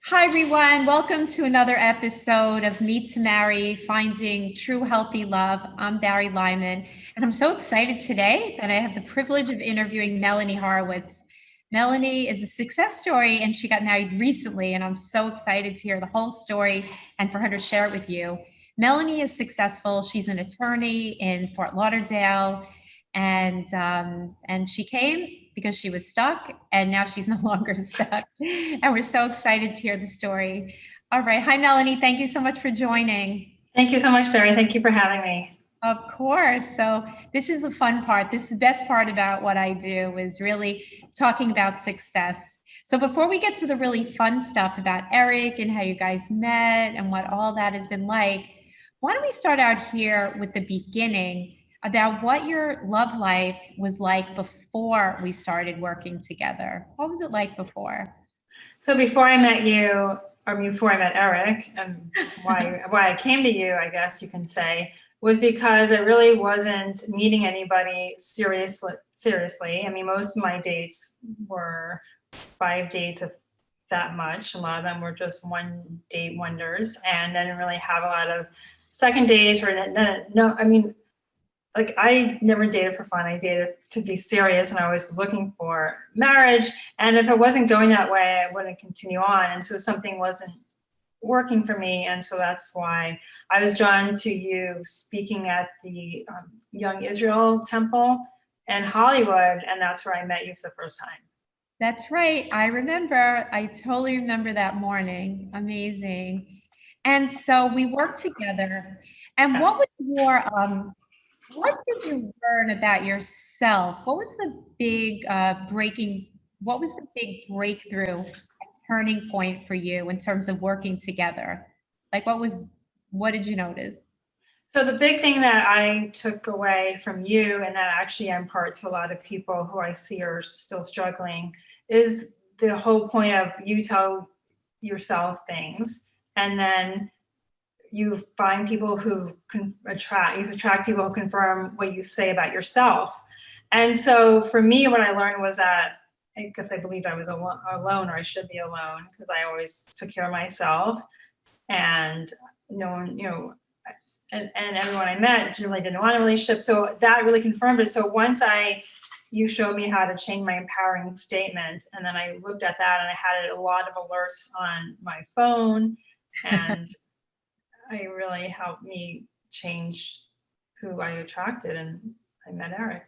Hi, everyone. Welcome to another episode of Meet to Marry, Finding True Healthy Love. I'm Barry Lyman, and I'm so excited today that I have the privilege of interviewing Melanie Horowitz. Melanie is a success story, and she got married recently, and I'm so excited to hear the whole story and for her to share it with you. Melanie is successful. She's an attorney in Fort Lauderdale, and she came because she was stuck, and now she's no longer stuck. And we're so excited to hear the story. All right. Hi, Melanie. Thank you so much for joining. Thank you so much, Barry. Thank you for having me. Of course. So this is the fun part. This is the best part about what I do is really talking about success. So before we get to the really fun stuff about Eric and how you guys met and what all that has been like, why don't we start out here with the beginning about what your love life was like before we started working together? What was it like before? So before I met you, or before I met Eric, and why I came to you, I guess you can say, was because I really wasn't meeting anybody seriously. I mean, most of my dates were 5 dates of that much. A lot of them were just one date wonders, and I didn't really have a lot of second dates or no. I mean, like I never dated for fun. I dated to be serious, and I always was looking for marriage. And if it wasn't going that way, I wouldn't continue on. And so something wasn't working for me, and so that's why I was drawn to you speaking at the Young Israel Temple in Hollywood, and that's where I met you for the first time. That's right. I remember. I totally remember that morning. Amazing. And so we worked together. And what Yes. was what did you learn about yourself? What was the big what was the big breakthrough and turning point for you in terms of working together? Like what did you notice? So the big thing that I took away from you, and that actually I impart to a lot of people who I see are still struggling, is the whole point of you tell yourself things, and then you find people who can attract people who confirm what you say about yourself. And so for me, what I learned was that I guess I believed I was alone, or I should be alone, because I always took care of myself, and no one, and everyone I met really didn't want a relationship. So that really confirmed it. So you showed me how to change my empowering statement, and then I looked at that, and I had a lot of alerts on my phone, and it really helped me change who I attracted, and I met Eric.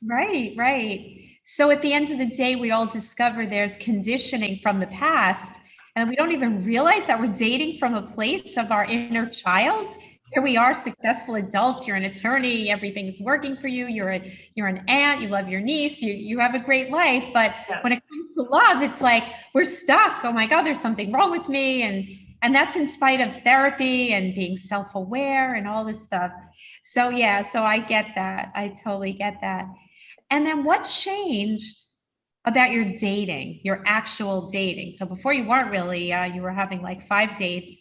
Right, right. So at the end of the day, we all discover there's conditioning from the past, and we don't even realize that we're dating from a place of our inner child. Here we are, successful adults. You're an attorney. Everything's working for you. You're an aunt. You love your niece. You have a great life. But when it Yes. comes to love, it's like we're stuck. Oh my God, there's something wrong with me, and that's in spite of therapy and being self-aware and all this stuff. So yeah, so I get that. I totally get that. And then what changed about your dating, your actual dating? So before you weren't really, you were having like 5 dates.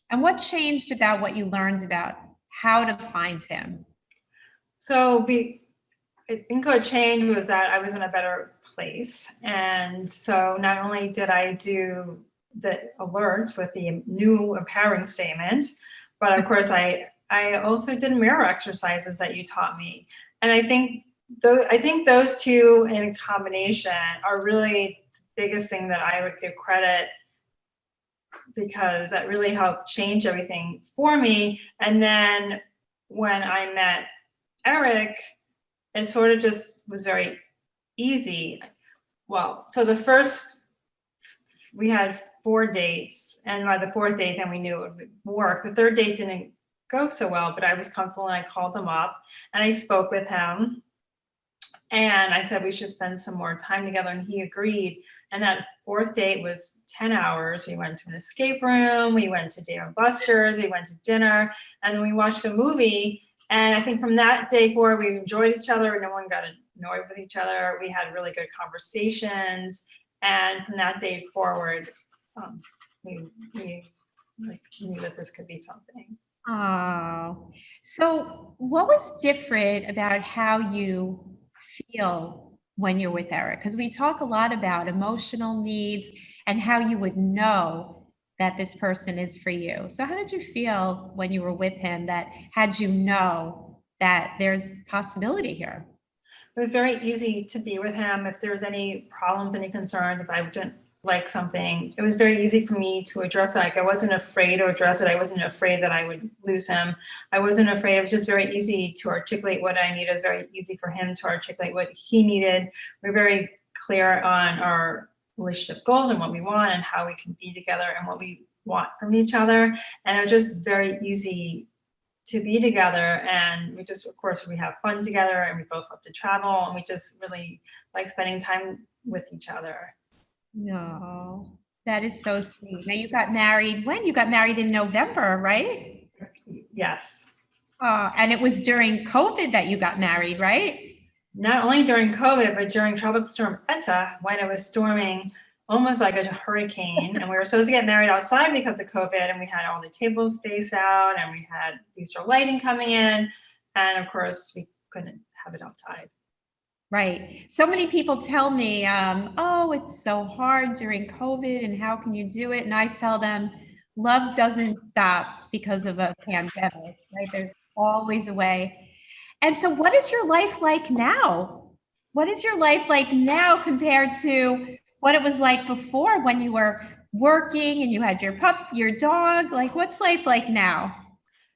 And what changed about what you learned about how to find him? I think what changed was that I was in a better place. And so not only did I do the alerts with the new empowering statement, but of course I also did mirror exercises that you taught me. And I think those two in combination are really the biggest thing that I would give credit, because that really helped change everything for me. And then when I met Eric, it sort of just was very easy. Well, so we had 4 dates, and by the fourth date, then we knew it would work. The third date didn't go so well, but I was comfortable, and I called him up and I spoke with him, and I said we should spend some more time together, and he agreed. And that fourth date was 10 hours. We went to an escape room, we went to Dave and Buster's, we went to dinner, and then we watched a movie. And I think from that day forward, we enjoyed each other. No one got annoyed with each other. We had really good conversations. And from that day forward, um, we like knew that this could be something. Oh, so what was different about how you feel when you're with Eric? Because we talk a lot about emotional needs and how you would know that this person is for you. So how did you feel when you were with him that had you know that there's possibility here? It was very easy to be with him. If there was any problems, any concerns, if I didn't like something, it was very easy for me to address it. Like I wasn't afraid to address it. I wasn't afraid that I would lose him. I wasn't afraid. It was just very easy to articulate what I needed. It was very easy for him to articulate what he needed. We're very clear on our relationship goals and what we want and how we can be together and what we want from each other. And it was just very easy to be together. And we just, of course, we have fun together and we both love to travel and we just really like spending time with each other. No, that is so sweet. Now you got married when? You got married in November, right? Yes. And it was during COVID that you got married, right? Not only during COVID, but during Tropical Storm Eta, when it was storming almost like a hurricane. And we were supposed to get married outside because of COVID. And we had all the tables spaced out and we had bistro lighting coming in. And of course, we couldn't have it outside. Right. So many people tell me, oh, it's so hard during COVID and how can you do it? And I tell them, love doesn't stop because of a pandemic, right? There's always a way. And so what is your life like now? What is your life like now compared to what it was like before when you were working and you had your pup, your dog? Like, what's life like now?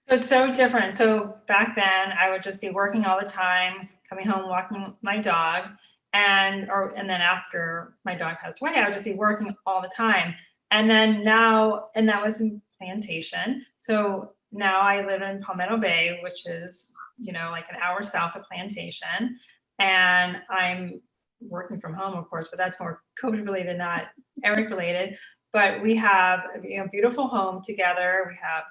So it's so different. So back then I would just be working all the time, coming home, walking my dog, and then after my dog passed away, I would just be working all the time. And then now, and that was in Plantation. So now I live in Palmetto Bay, which is, like an hour south of Plantation. And I'm working from home, of course, but that's more COVID related, not Eric related. But we have a beautiful home together. We have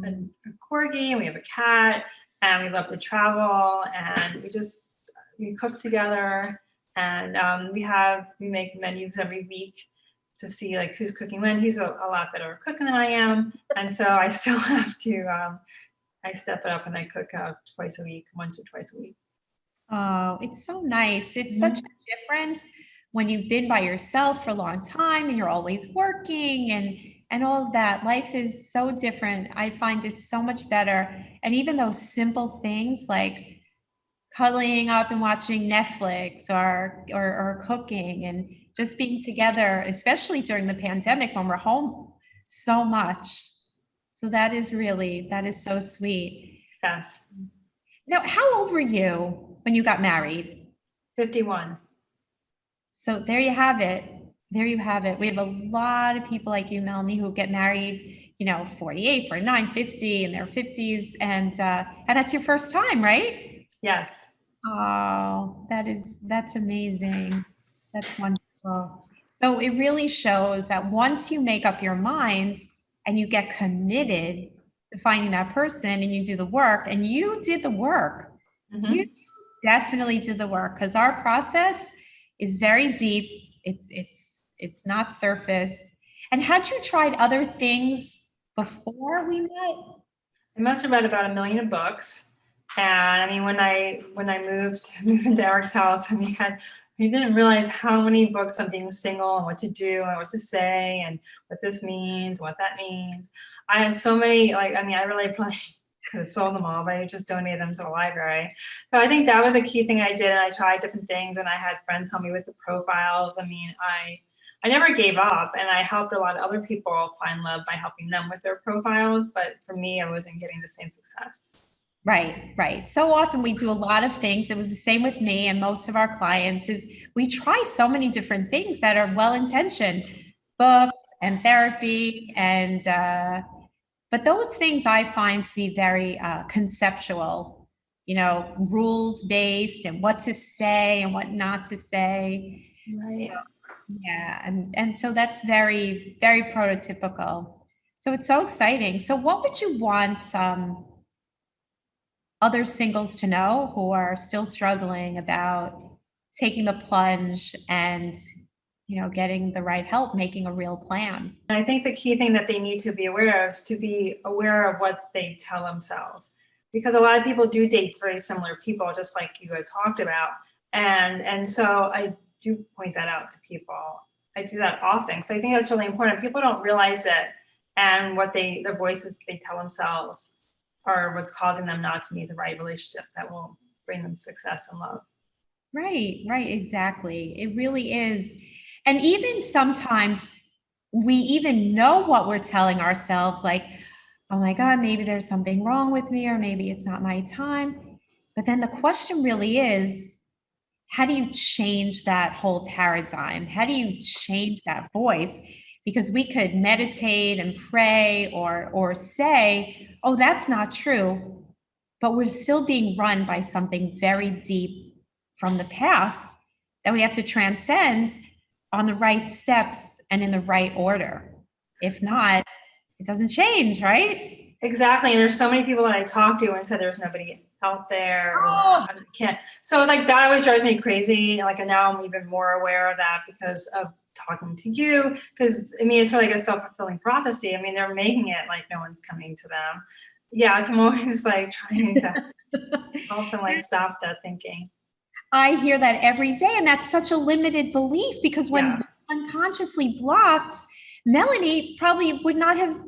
a corgi and we have a cat and we love to travel and we cook together and we make menus every week to see like who's cooking when. He's a lot better cooking than I am, and so I still have to I step it up and I cook twice a week, once or twice a week. Oh, it's so nice. It's such a difference when you've been by yourself for a long time and you're always working and all of that. Life is so different. I find it so much better. And even those simple things like cuddling up and watching Netflix or cooking and just being together, especially during the pandemic when we're home so much. So that is so sweet. Yes. Now, how old were you when you got married? 51. So there you have it. There you have it. We have a lot of people like you, Melanie, who get married, 48, 49, 50 in their 50s. And that's your first time, right? Yes. Oh, that's amazing. That's wonderful. So it really shows that once you make up your mind and you get committed to finding that person and you do the work, and you did the work, you definitely did the work because our process is very deep. It's not surface. And had you tried other things before we met? I must have read about 1 million books. And I mean, when I moved into Eric's house, I mean, he didn't realize how many books on being single and what to do and what to say and what this means, what that means. I had so many, I really probably could have sold them all, but I just donated them to the library. So I think that was a key thing I did. And I tried different things and I had friends help me with the profiles. I mean, I never gave up and I helped a lot of other people find love by helping them with their profiles. But for me, I wasn't getting the same success. Right. So often we do a lot of things. It was the same with me and most of our clients is we try so many different things that are well-intentioned, books and therapy. But those things I find to be very conceptual, rules-based and what to say and what not to say. Right. So, yeah. And so that's very, very prototypical. So it's so exciting. So what would you want other singles to know who are still struggling about taking the plunge and getting the right help, making a real plan? I think the key thing that they need to be aware of is to be aware of what they tell themselves, because a lot of people do date very similar people, just like you had talked about, And so I do point that out to people. I do that often. So I think that's really important. People don't realize it, and the voices they tell themselves are what's causing them not to meet the right relationship that will bring them success and love. Right, right, exactly. It really is. And even sometimes we even know what we're telling ourselves, like, oh my God, maybe there's something wrong with me, or maybe it's not my time. But then the question really is, how do you change that whole paradigm? How do you change that voice? Because we could meditate and pray or say, oh, that's not true, but we're still being run by something very deep from the past that we have to transcend on the right steps and in the right order. If not, it doesn't change, right? Exactly. And there's so many people that I talk to and said there's nobody out there, or Oh, I can't. So like that always drives me crazy. Like, and now I'm even more aware of that because of talking to you. Because I mean, it's like a self-fulfilling prophecy. I mean, they're making it like no one's coming to them. Yeah, so I'm always like trying to help them like stop that thinking. I hear that every day, and that's such a limited belief because when Yeah. unconsciously blocked, Melanie probably would not have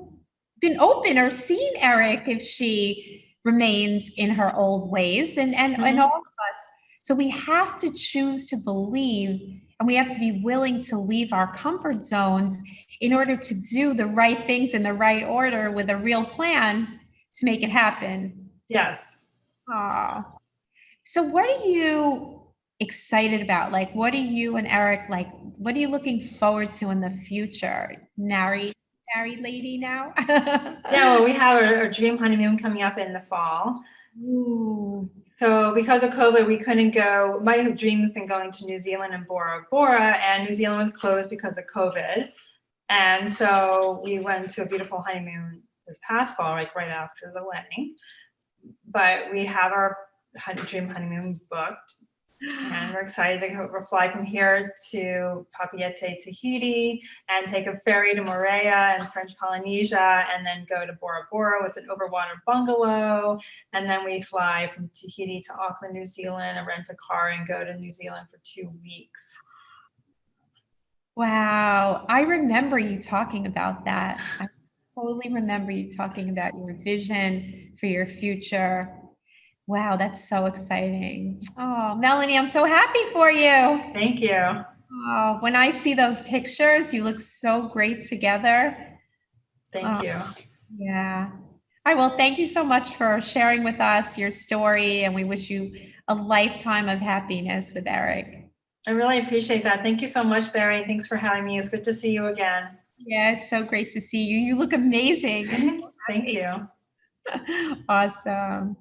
been open or seen Eric if she remained in her old ways, and all of us. So we have to choose to believe, and we have to be willing to leave our comfort zones in order to do the right things in the right order with a real plan to make it happen. Yes. Aw. So what are you excited about? Like, what are you and Eric like? What are you looking forward to in the future? Married lady now? Yeah, well, we have our dream honeymoon coming up in the fall. Ooh. So because of COVID, we couldn't go. My dream's been going to New Zealand and Bora Bora, and New Zealand was closed because of COVID. And so we went to a beautiful honeymoon this past fall, like right after the wedding. But we have our dream honeymoon booked, and we're excited to fly from here to Papeete, Tahiti, and take a ferry to Moorea and French Polynesia, and then go to Bora Bora with an overwater bungalow. And then we fly from Tahiti to Auckland, New Zealand, and rent a car and go to New Zealand for 2 weeks. Wow. I remember you talking about that. I totally remember you talking about your vision for your future. Wow, that's so exciting. Oh, Melanie, I'm so happy for you. Thank you. Oh, when I see those pictures, you look so great together. Thank Oh, you. yeah. All right. Well, thank you so much for sharing with us your story, and we wish you a lifetime of happiness with Eric. I really appreciate that. Thank you so much, Bari. Thanks for having me. It's good to see you again. Yeah, it's so great to see you. You look amazing. I'm so Thank happy. you. Awesome.